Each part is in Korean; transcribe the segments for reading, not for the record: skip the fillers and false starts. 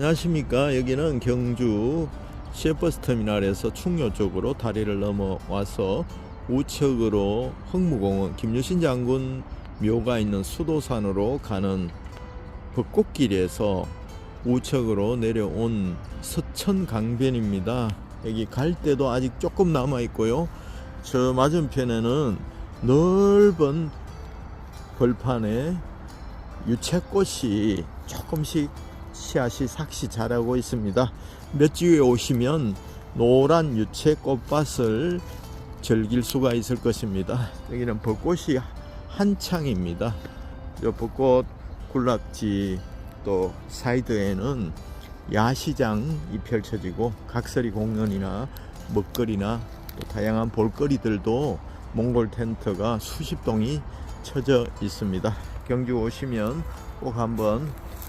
안녕하십니까. 여기는 경주 시외버스 터미널에서 충료 쪽으로 다리를 넘어와서 우측으로 흥무공원 김유신 장군 묘가 있는 수도산으로 가는 벚꽃길에서 우측으로 내려온 서천강변입니다. 여기 갈 때도 아직 조금 남아 있고요. 저 맞은편에는 넓은 벌판에 유채꽃이 조금씩 씨앗이 삭시 자라고 있습니다. 몇 주 후에 오시면 노란 유채 꽃밭을 즐길 수가 있을 것입니다. 여기는 벚꽃이 한창입니다. 이 벚꽃 군락지 또 사이드에는 야시장이 펼쳐지고 각설이 공연이나 먹거리나 또 다양한 볼거리들도 몽골 텐트가 수십 동이 쳐져 있습니다. 경주 오시면 꼭 한번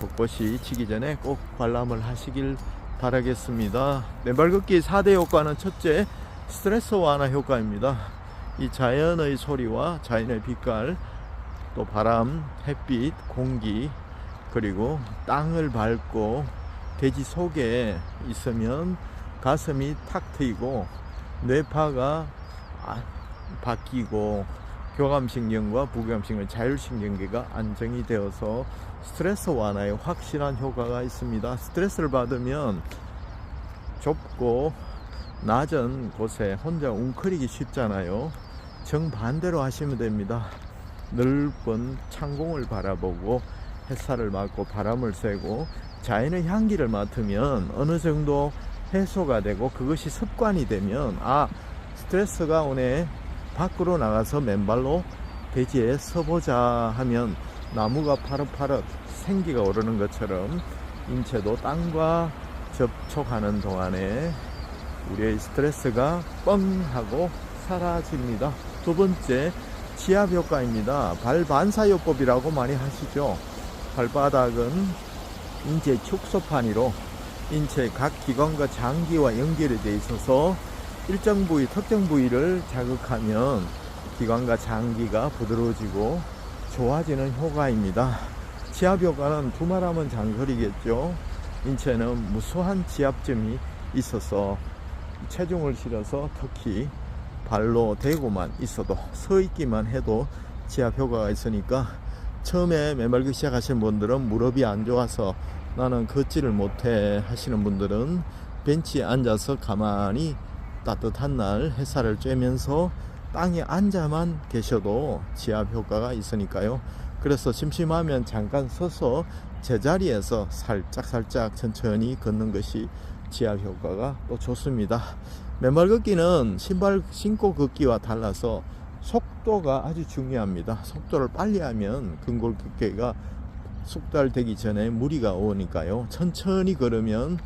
벚꽃이 지기 전에 꼭 관람을 하시길 바라겠습니다. 맨발 걷기 4대 효과는 첫째, 스트레스 완화 효과입니다. 이 자연의 소리와 자연의 빛깔, 또 바람, 햇빛, 공기, 그리고 땅을 밟고 대지 속에 있으면 가슴이 탁 트이고 뇌파가 바뀌고 교감신경과 부교감신경, 자율신경계가 안정이 되어서 스트레스 완화에 확실한 효과가 있습니다. 스트레스를 받으면 좁고 낮은 곳에 혼자 웅크리기 쉽잖아요. 정반대로 하시면 됩니다. 넓은 창공을 바라보고 햇살을 맞고 바람을 쐬고 자연의 향기를 맡으면 어느 정도 해소가 되고, 그것이 습관이 되면 스트레스가 오네, 밖으로 나가서 맨발로 대지에 서보자 하면 나무가 파릇파릇 생기가 오르는 것처럼 인체도 땅과 접촉하는 동안에 우리의 스트레스가 뻥 하고 사라집니다. 두 번째, 지압 효과입니다. 발반사요법이라고 많이 하시죠. 발바닥은 인체 축소판이로 인체 각 기관과 장기와 연결이 되어 있어서 일정 부위, 특정 부위를 자극하면 기관과 장기가 부드러워지고 좋아지는 효과입니다. 지압 효과는 두말하면 장거리겠죠. 인체는 무수한 지압점이 있어서 체중을 실어서 특히 발로 대고만 있어도, 서 있기만 해도 지압 효과가 있으니까 처음에 맨발 걷기 시작하시는 분들은 무릎이 안 좋아서 나는 걷지를 못해 하시는 분들은 벤치에 앉아서 가만히 따뜻한 날 햇살을 쬐면서 땅에 앉아만 계셔도 지압 효과가 있으니까요. 그래서 심심하면 잠깐 서서 제자리에서 살짝 천천히 걷는 것이 지압 효과가 또 좋습니다. 맨발 걷기는 신발 신고 걷기와 달라서 속도가 아주 중요합니다. 속도를 빨리 하면 근골격계가 숙달되기 전에 무리가 오니까요. 천천히 걸으면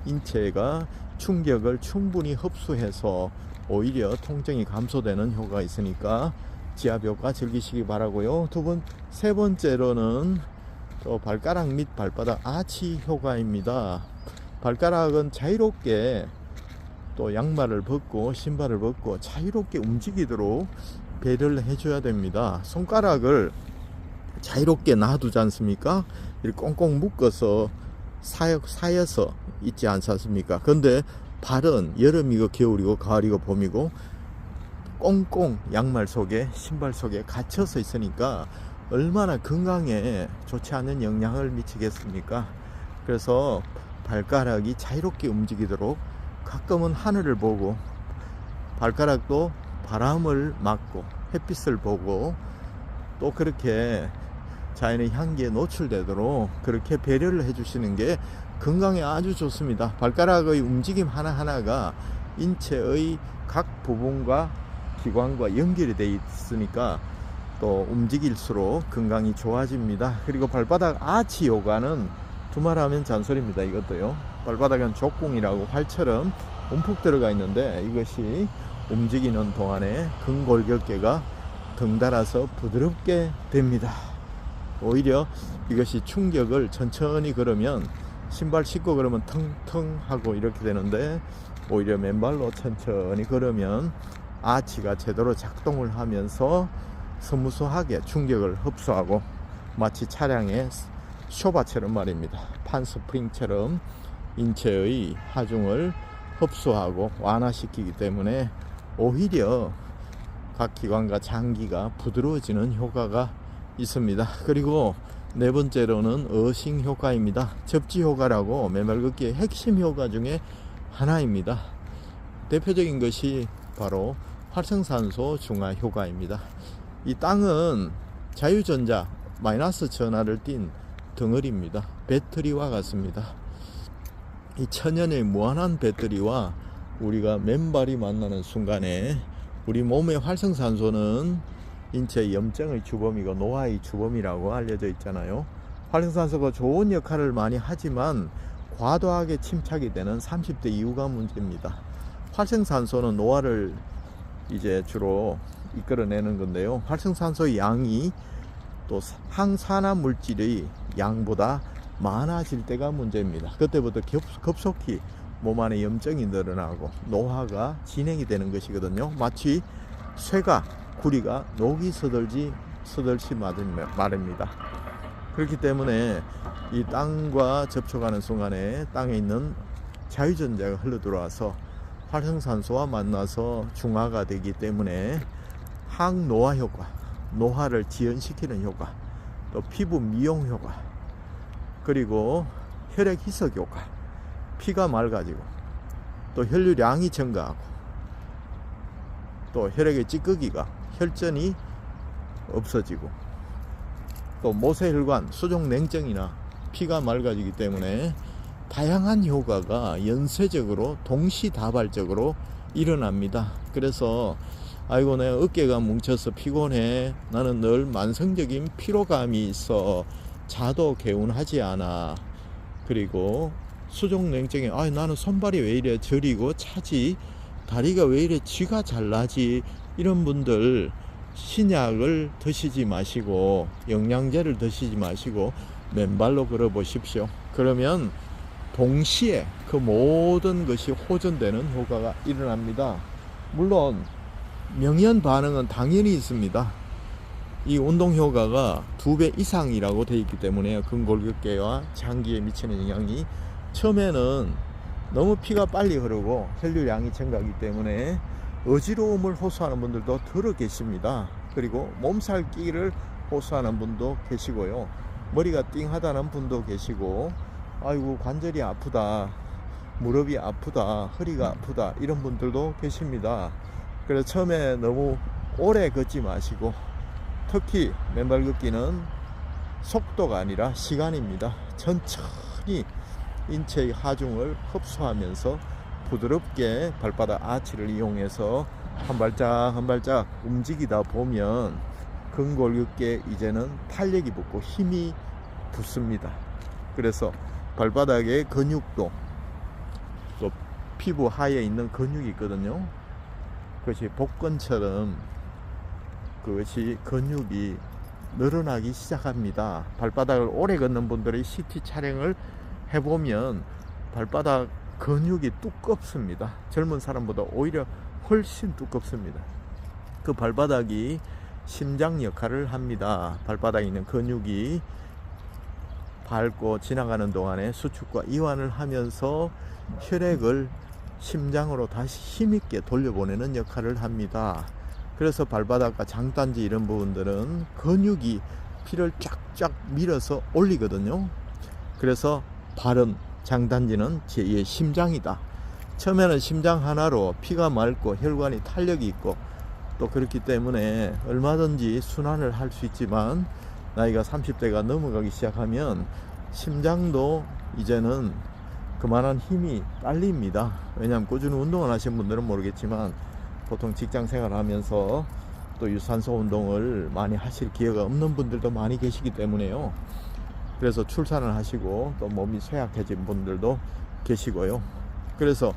인체가 충격을 충분히 흡수해서 오히려 통증이 감소되는 효과가 있으니까 지압 효과 즐기시기 바라고요. 세 번째로는 또 발가락 및 발바닥 아치 효과입니다. 발가락은 자유롭게 또 양말을 벗고 신발을 벗고 자유롭게 움직이도록 배려를 해줘야 됩니다. 손가락을 자유롭게 놔두지 않습니까? 이렇게 꽁꽁 묶어서 사여서 있지 않습니까? 근데 발은 여름이고 겨울이고 가을이고 봄이고 꽁꽁 양말 속에 신발 속에 갇혀서 있으니까 얼마나 건강에 좋지 않은 영향을 미치겠습니까? 그래서 발가락이 자유롭게 움직이도록 가끔은 하늘을 보고 발가락도 바람을 맞고 햇빛을 보고 또 그렇게 자연의 향기에 노출되도록 그렇게 배려를 해주시는 게 건강에 아주 좋습니다. 발가락의 움직임 하나하나가 인체의 각 부분과 기관과 연결이 되어 있으니까 또 움직일수록 건강이 좋아집니다. 그리고 발바닥 아치 요가는 두말하면 잔소리입니다. 이것도요. 발바닥은 족궁이라고 활처럼 움푹 들어가 있는데 이것이 움직이는 동안에 근골격계가 덩달아서 부드럽게 됩니다. 오히려 이것이 충격을 천천히 걸으면 신발 신고 걸으면 텅텅 하고 이렇게 되는데 오히려 맨발로 천천히 걸으면 아치가 제대로 작동을 하면서 스무스하게 충격을 흡수하고 마치 차량에 쇼바처럼 말입니다. 판스프링처럼 인체의 하중을 흡수하고 완화시키기 때문에 오히려 각 기관과 장기가 부드러워지는 효과가 있습니다. 그리고 네 번째로는 어싱 효과입니다. 접지 효과라고 맨발걷기의 핵심 효과 중에 하나입니다. 대표적인 것이 바로 활성산소 중화 효과입니다. 이 땅은 자유전자 마이너스 전하를 띤 덩어리입니다. 배터리와 같습니다. 이 천연의 무한한 배터리와 우리가 맨발이 만나는 순간에 우리 몸의 활성산소는 인체 염증의 주범이고 노화의 주범이라고 알려져 있잖아요. 활성산소가 좋은 역할을 많이 하지만 과도하게 침착이 되는 30대 이후가 문제입니다. 활성산소는 노화를 이제 주로 이끌어내는 건데요. 활성산소의 양이 또 항산화 물질의 양보다 많아질 때가 문제입니다. 그때부터 급속히 몸 안에 염증이 늘어나고 노화가 진행이 되는 것이거든요. 마치 쇠가 구리가 녹이 서들지 말입니다. 그렇기 때문에 이 땅과 접촉하는 순간에 땅에 있는 자유전자가 흘러 들어와서 활성산소와 만나서 중화가 되기 때문에 항노화 효과, 노화를 지연시키는 효과, 또 피부 미용 효과, 그리고 혈액 희석 효과, 피가 맑아지고 또 혈류량이 증가하고 또 혈액의 찌꺼기가 혈전이 없어지고 또 모세혈관 수족 냉증이나 피가 맑아지기 때문에 다양한 효과가 연쇄적으로 동시다발적으로 일어납니다. 그래서 아이고 내 어깨가 뭉쳐서 피곤해, 나는 늘 만성적인 피로감이 있어, 자도 개운하지 않아, 그리고 수족냉증에 나는 손발이 왜 이래 저리고 차지, 다리가 왜 이래 쥐가 잘 나지, 이런 분들 신약을 드시지 마시고 영양제를 드시지 마시고 맨발로 걸어 보십시오. 그러면 동시에 그 모든 것이 호전되는 효과가 일어납니다. 물론 명현 반응은 당연히 있습니다. 이 운동 효과가 2배 이상이라고 되어 있기 때문에 근골격계와 장기에 미치는 영향이 처음에는 너무 피가 빨리 흐르고 혈류량이 증가하기 때문에 어지러움을 호소하는 분들도 들어 계십니다. 그리고 몸살기를 호소하는 분도 계시고요. 머리가 띵하다는 분도 계시고, 아이고 관절이 아프다, 무릎이 아프다, 허리가 아프다, 이런 분들도 계십니다. 그래서 처음에 너무 오래 걷지 마시고, 특히 맨발 걷기는 속도가 아니라 시간입니다. 천천히 인체의 하중을 흡수하면서 부드럽게 발바닥 아치를 이용해서 한 발짝 한 발짝 움직이다 보면 근골격계 이제는 탄력이 붙고 힘이 붙습니다. 그래서 발바닥의 근육도, 또 피부 하에 있는 근육이 있거든요. 그것이 복근처럼 그것이 근육이 늘어나기 시작합니다. 발바닥을 오래 걷는 분들의 CT 촬영을 해보면 발바닥 근육이 두껍습니다. 젊은 사람보다 오히려 훨씬 두껍습니다. 그 발바닥이 심장 역할을 합니다. 발바닥에 있는 근육이 밟고 지나가는 동안에 수축과 이완을 하면서 혈액을 심장으로 다시 힘있게 돌려보내는 역할을 합니다. 그래서 발바닥과 장단지 이런 부분들은 근육이 피를 쫙쫙 밀어서 올리거든요. 그래서 발은, 장단지는 제2의 심장이다. 처음에는 심장 하나로 피가 맑고 혈관이 탄력이 있고 또 그렇기 때문에 얼마든지 순환을 할 수 있지만 나이가 30대가 넘어가기 시작하면 심장도 이제는 그만한 힘이 딸립니다. 왜냐하면 꾸준히 운동을 하신 분들은 모르겠지만 보통 직장 생활을 하면서 또 유산소 운동을 많이 하실 기회가 없는 분들도 많이 계시기 때문에요. 그래서 출산을 하시고 또 몸이 쇠약해진 분들도 계시고요. 그래서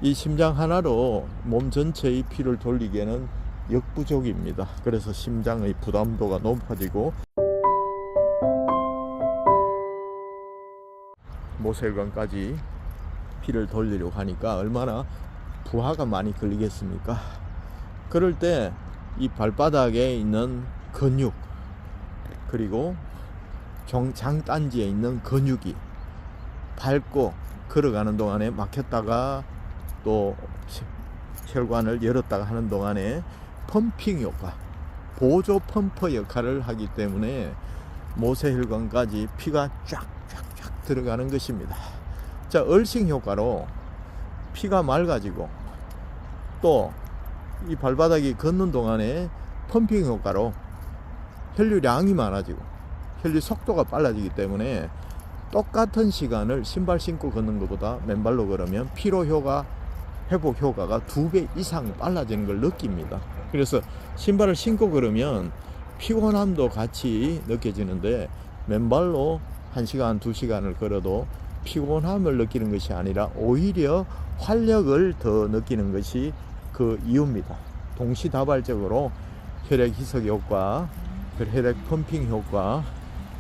이 심장 하나로 몸 전체의 피를 돌리기에는 역부족입니다. 그래서 심장의 부담도가 높아지고 모세혈관까지 피를 돌리려고 하니까 얼마나 부하가 많이 걸리겠습니까? 그럴 때 이 발바닥에 있는 근육, 그리고 장단지에 있는 근육이 밟고 걸어가는 동안에 막혔다가 또 혈관을 열었다가 하는 동안에 펌핑 효과, 보조 펌프 역할을 하기 때문에 모세혈관까지 피가 쫙쫙쫙 들어가는 것입니다. 자, 얼싱 효과로 피가 맑아지고 또 이 발바닥이 걷는 동안에 펌핑 효과로 혈류량이 많아지고 혈류 속도가 빨라지기 때문에 똑같은 시간을 신발 신고 걷는 것보다 맨발로 걸으면 피로 효과, 회복 효과가 2배 이상 빨라지는 걸 느낍니다. 그래서 신발을 신고 걸으면 피곤함도 같이 느껴지는데 맨발로 1시간, 2시간을 걸어도 피곤함을 느끼는 것이 아니라 오히려 활력을 더 느끼는 것이 그 이유입니다. 동시다발적으로 혈액 희석 효과, 혈액 펌핑 효과,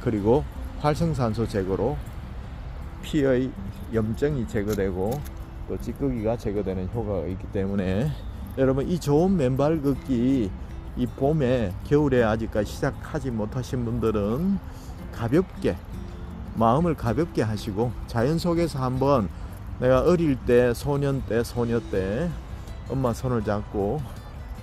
그리고 활성산소 제거로 피의 염증이 제거되고 또 찌꺼기가 제거되는 효과가 있기 때문에 여러분, 이 좋은 맨발 걷기 이 봄에 겨울에 아직까지 시작하지 못하신 분들은 가볍게 마음을 가볍게 하시고 자연 속에서 한번 내가 어릴 때 소년 때 소녀 때 엄마 손을 잡고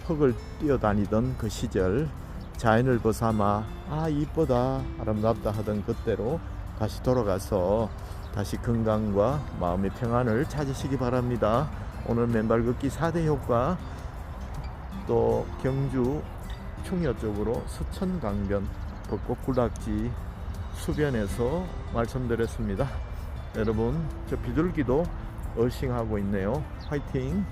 흙을 뛰어다니던 그 시절 자연을 벗삼아 이쁘다 아름답다 하던 그때로 다시 돌아가서 다시 건강과 마음의 평안을 찾으시기 바랍니다. 오늘 맨발 걷기 4대 효과, 또 경주 충여 쪽으로 서천 강변 벚꽃 군락지 수변에서 말씀드렸습니다. 여러분, 저 비둘기도 얼싱하고 있네요. 화이팅!